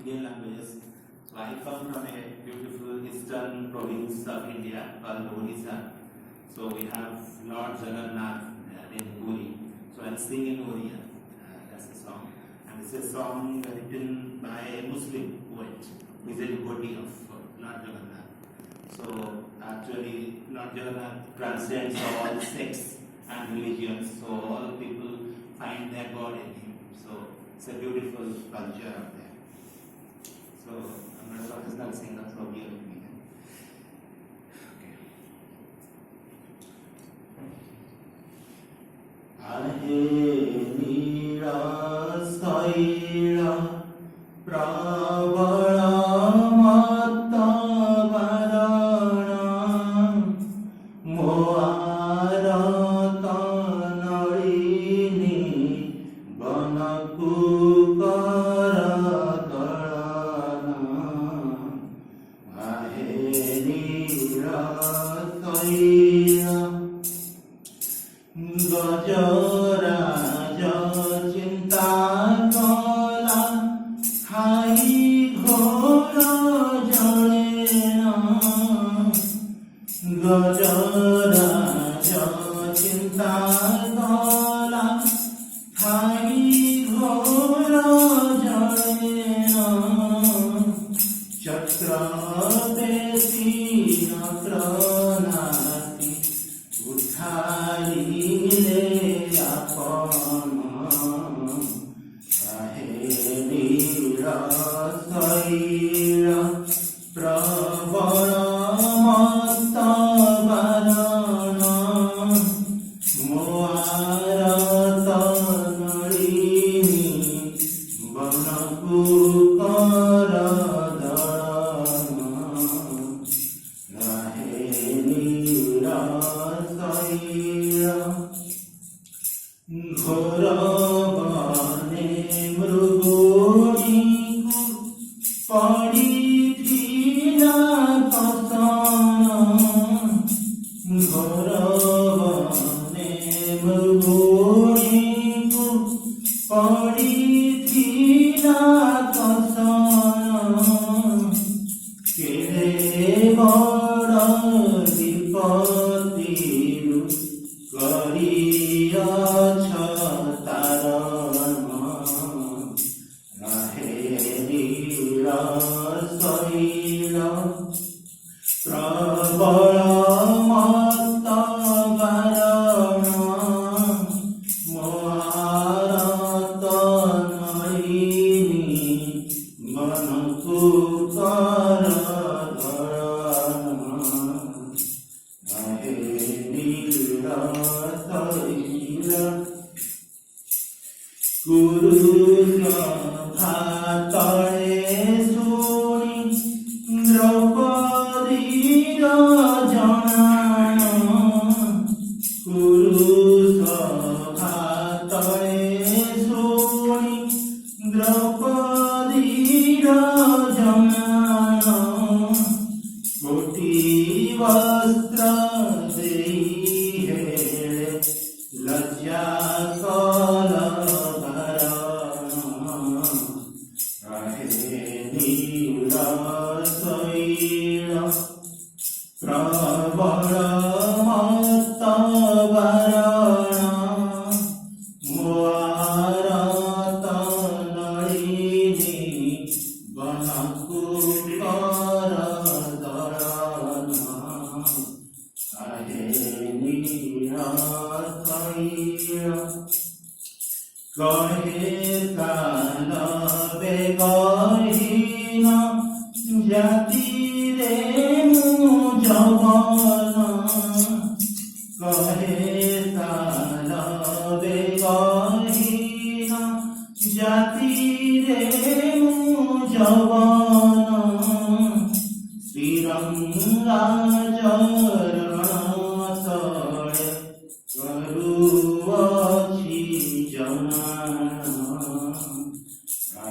Indian languages. So I come from a beautiful eastern province of India called Odisha. So we have Lord Jagannath in Puri. So I'll sing in Odia. That's a song. And it's a song written by a Muslim poet who is a devotee of Lord Jagannath. So actually Lord Jagannath transcends all sects and religions. So all people find their God in him. So it's a beautiful culture out there. So I'm not a professional singer, so be with me. Aahe Nila Saila Prabala Bhakta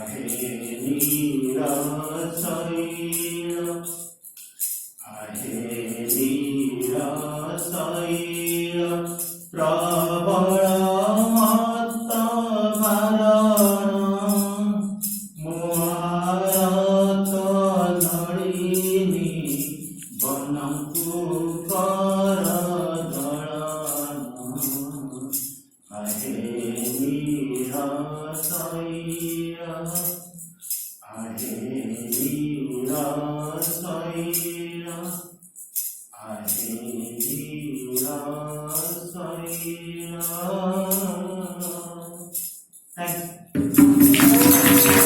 Aahe Nila Saila